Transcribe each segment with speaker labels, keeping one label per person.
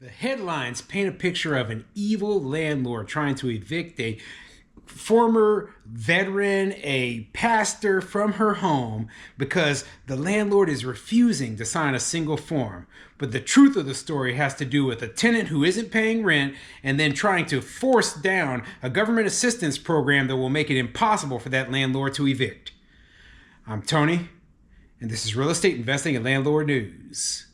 Speaker 1: The headlines paint a picture of an evil landlord trying to evict a former veteran, a pastor, from her home because the landlord is refusing to sign a single form. But the truth of the story has to do with a tenant who isn't paying rent and then trying to force down a government assistance program that will make it impossible for that landlord to evict. I'm Tony, and this is Real Estate Investing and Landlord News.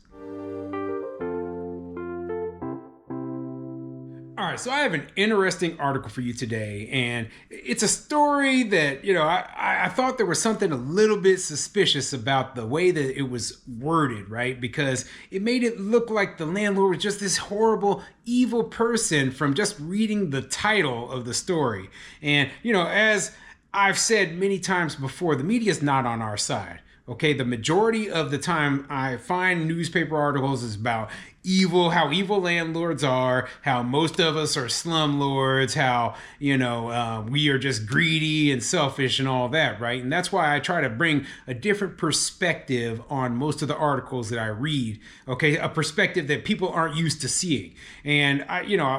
Speaker 1: All right, so I have an interesting article for you today, and it's a story that, I thought there was something a little bit suspicious about the way that it was worded, right? Because it made it look like the landlord was just this horrible, evil person from just reading the title of the story. And, as I've said many times before, the media is not on our side. Okay, the majority of the time I find newspaper articles is about how evil landlords are, how most of us are slumlords, how, we are just greedy and selfish and all that, right? And that's why I try to bring a different perspective on most of the articles that I read, okay? A perspective that people aren't used to seeing. And,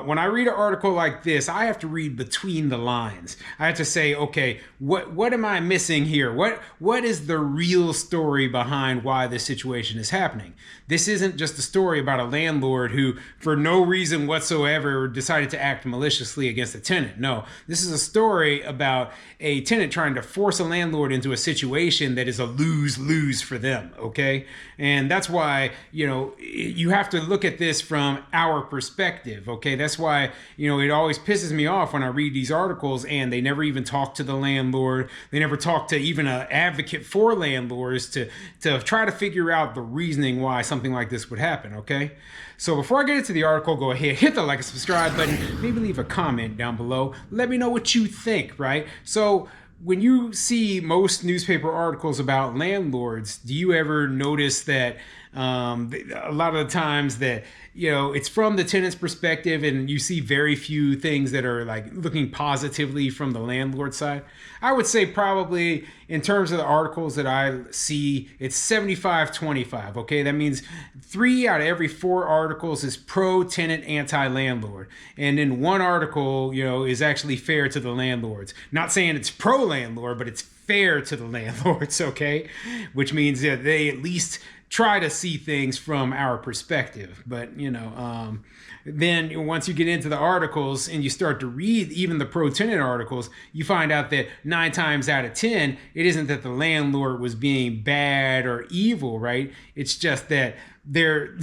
Speaker 1: when I read an article like this, I have to read between the lines. I have to say, okay, what am I missing here? What is the real story behind why this situation is happening? This isn't just a story about a landlord who, for no reason whatsoever, decided to act maliciously against a tenant. No, this is a story about a tenant trying to force a landlord into a situation that is a lose-lose for them, okay? And that's why, you have to look at this from our perspective, okay? That's why, it always pisses me off when I read these articles and they never even talk to the landlord. They never talk to even an advocate for landlords to try to figure out the reasoning why something like this would happen, okay? So before I get into the article, go ahead, hit the like and subscribe button, maybe leave a comment down below. Let me know what you think, right? So when you see most newspaper articles about landlords, do you ever notice that a lot of the times that, it's from the tenant's perspective and you see very few things that are like looking positively from the landlord side? I would say probably in terms of the articles that I see, it's 75-25, okay? That means 3 out of every 4 articles is pro-tenant, anti-landlord. And then 1 article, is actually fair to the landlords. Not saying it's pro-landlord, but it's fair to the landlords, okay? Which means that they at least try to see things from our perspective. But, then once you get into the articles and you start to read even the pro-tenant articles, you find out that 9 times out of 10, it isn't that the landlord was being bad or evil, right? It's just that they're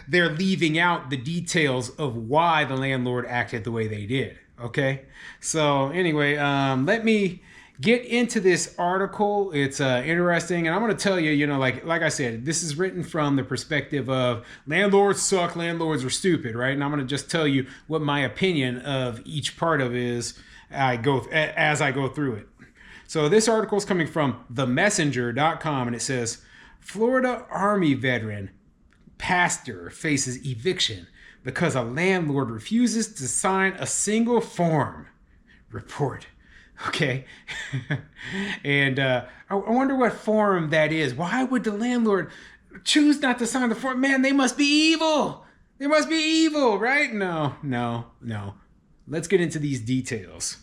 Speaker 1: leaving out the details of why the landlord acted the way they did, okay? So anyway, let me get into this article. It's interesting, and I'm going to tell you, like I said, this is written from the perspective of landlords suck, landlords are stupid, right? And I'm going to just tell you what my opinion of each part of it is as I go through it. So this article is coming from themessenger.com, and it says, Florida Army veteran pastor faces eviction because a landlord refuses to sign a single form. Report. Okay. And I wonder what form that is. Why would the landlord choose not to sign the form? Man, they must be evil. They must be evil, right? No. Let's get into these details.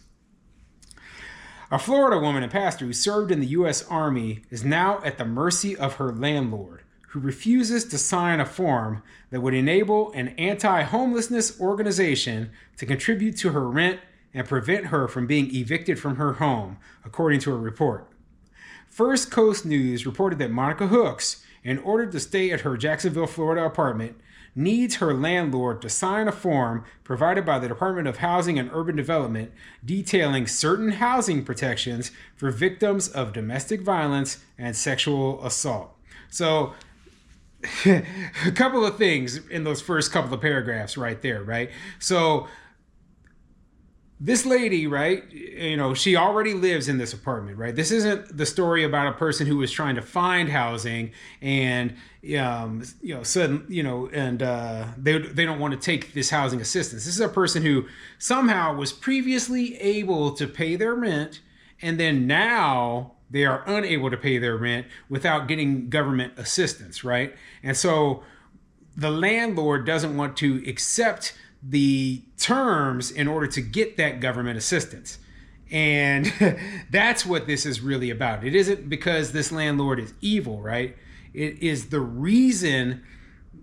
Speaker 1: A Florida woman and pastor who served in the U.S. Army is now at the mercy of her landlord, who refuses to sign a form that would enable an anti-homelessness organization to contribute to her rent and prevent her from being evicted from her home, according to a report. First Coast News reported that Monica Hooks, in order to stay at her Jacksonville, Florida apartment, needs her landlord to sign a form provided by the Department of Housing and Urban Development detailing certain housing protections for victims of domestic violence and sexual assault. So, a couple of things in those first couple of paragraphs right there, right? So, this lady, right, she already lives in this apartment, right? This isn't the story about a person who was trying to find housing and, they don't want to take this housing assistance. This is a person who somehow was previously able to pay their rent, and then now they are unable to pay their rent without getting government assistance, right? And so the landlord doesn't want to accept the terms in order to get that government assistance. And that's what this is really about. It isn't because this landlord is evil, right? It is the reason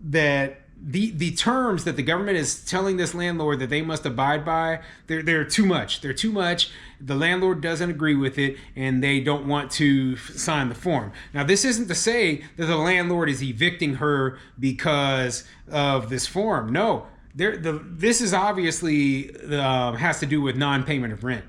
Speaker 1: that the terms that the government is telling this landlord that they must abide by, they're too much. They're too much. The landlord doesn't agree with it, and they don't want to sign the form. Now, this isn't to say that the landlord is evicting her because of this form. No, this is obviously has to do with non-payment of rent.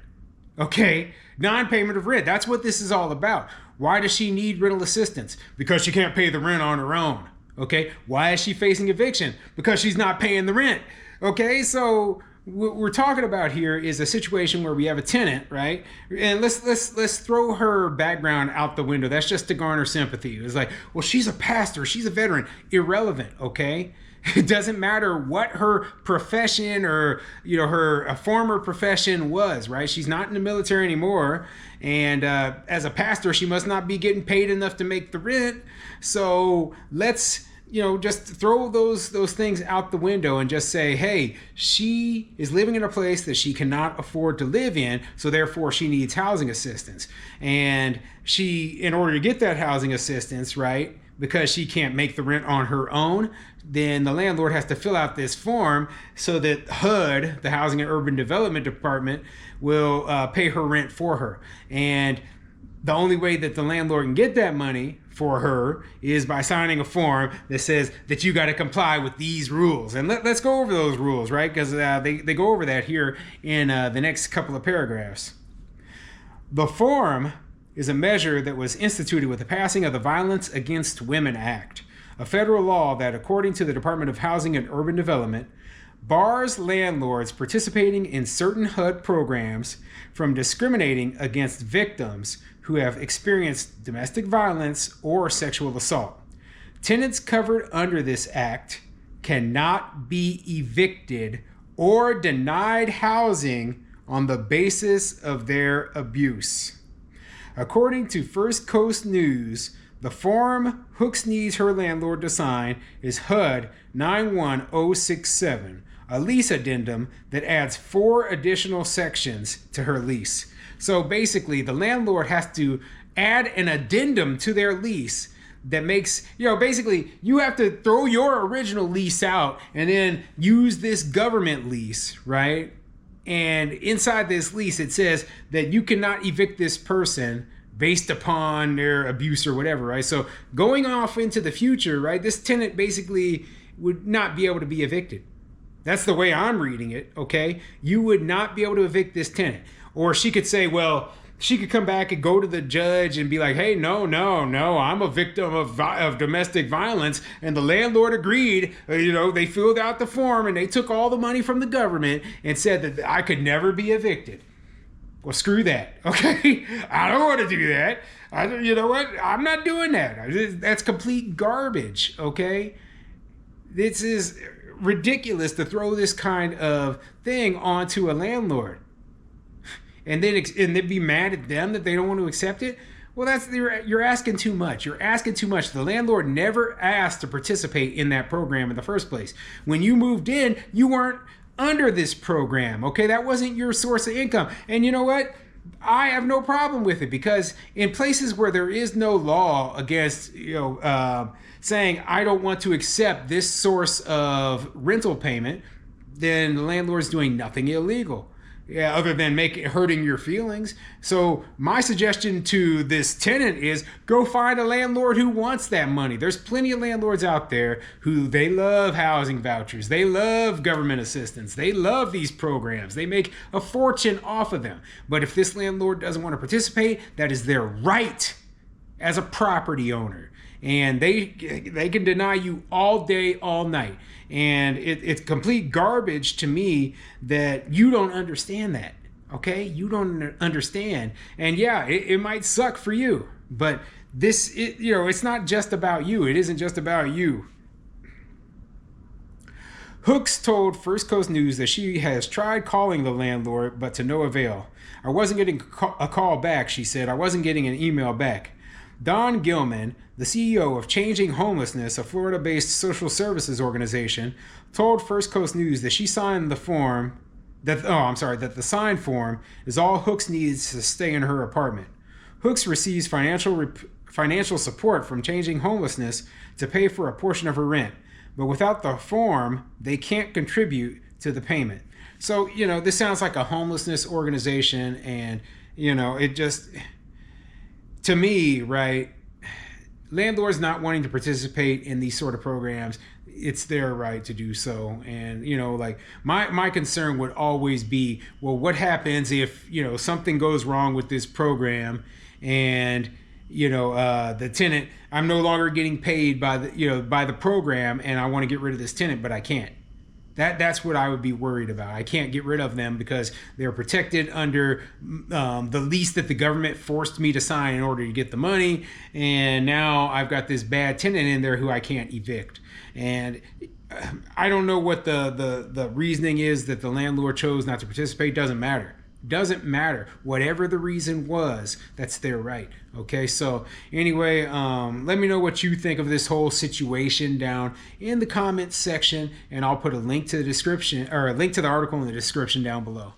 Speaker 1: Okay, non-payment of rent. That's what this is all about. Why does she need rental assistance? Because she can't pay the rent on her own. Okay, why is she facing eviction? Because she's not paying the rent. Okay, so what we're talking about here is a situation where we have a tenant, right? And let's throw her background out the window. That's just to garner sympathy. It's like, well, she's a pastor, she's a veteran. Irrelevant, okay? It doesn't matter what her profession or, her former profession was, right? She's not in the military anymore. And as a pastor, she must not be getting paid enough to make the rent. So let's, just throw those things out the window and just say, hey, she is living in a place that she cannot afford to live in. So therefore she needs housing assistance. And in order to get that housing assistance, right, because she can't make the rent on her own, then the landlord has to fill out this form so that HUD, the Housing and Urban Development Department, will pay her rent for her. And the only way that the landlord can get that money for her is by signing a form that says that you got to comply with these rules. And let's go over those rules, right? Because they go over that here in the next couple of paragraphs. The form is a measure that was instituted with the passing of the Violence Against Women Act, a federal law that, according to the Department of Housing and Urban Development, bars landlords participating in certain HUD programs from discriminating against victims who have experienced domestic violence or sexual assault. Tenants covered under this act cannot be evicted or denied housing on the basis of their abuse. According to First Coast News, the form Hooks needs her landlord to sign is HUD 91067, a lease addendum that adds 4 additional sections to her lease. So basically, the landlord has to add an addendum to their lease that makes, basically you have to throw your original lease out and then use this government lease, right? And inside this lease, it says that you cannot evict this person based upon their abuse or whatever, right? So going off into the future, right, this tenant basically would not be able to be evicted. That's the way I'm reading it, okay? You would not be able to evict this tenant. Or she could say, well, she could come back and go to the judge and be like, hey, no, I'm a victim of domestic violence. And the landlord agreed, they filled out the form and they took all the money from the government and said that I could never be evicted. Well, screw that, okay? I don't want to do that. You know what? I'm not doing that. That's complete garbage, okay? This is ridiculous to throw this kind of thing onto a landlord. And then be mad at them that they don't want to accept it. Well, you're asking too much. You're asking too much. The landlord never asked to participate in that program in the first place. When you moved in, you weren't under this program. Okay, that wasn't your source of income. And you know what? I have no problem with it, because in places where there is no law against saying I don't want to accept this source of rental payment, then the landlord's doing nothing illegal. Yeah, other than hurting your feelings. So my suggestion to this tenant is go find a landlord who wants that money. There's plenty of landlords out there who they love housing vouchers. They love government assistance. They love these programs. They make a fortune off of them. But if this landlord doesn't want to participate, that is their right as a property owner. And they can deny you all day, all night. And it's complete garbage to me that you don't understand that, okay? You don't understand. And yeah, it might suck for you, but it's not just about you. It isn't just about you. Hooks told First Coast News that she has tried calling the landlord, but to no avail. I wasn't getting a call back, she said. I wasn't getting an email back. Don Gilman, the CEO of Changing Homelessness, a Florida-based social services organization, told First Coast News that she signed the form that the signed form is all Hooks needs to stay in her apartment. Hooks receives financial support from Changing Homelessness to pay for a portion of her rent, but without the form, they can't contribute to the payment. So, this sounds like a homelessness organization, and, it just, to me, right, landlords not wanting to participate in these sort of programs, it's their right to do so. And, like my concern would always be, well, what happens if, something goes wrong with this program and, the tenant, I'm no longer getting paid by the program, and I want to get rid of this tenant, but I can't. That's what I would be worried about. I can't get rid of them because they're protected under the lease that the government forced me to sign in order to get the money. And now I've got this bad tenant in there who I can't evict. And I don't know what the reasoning is that the landlord chose not to participate. Doesn't matter. Doesn't matter. Whatever the reason was, that's their right. Okay, so anyway, let me know what you think of this whole situation down in the comments section, and I'll put a link to the description, or a link to the article in the description down below.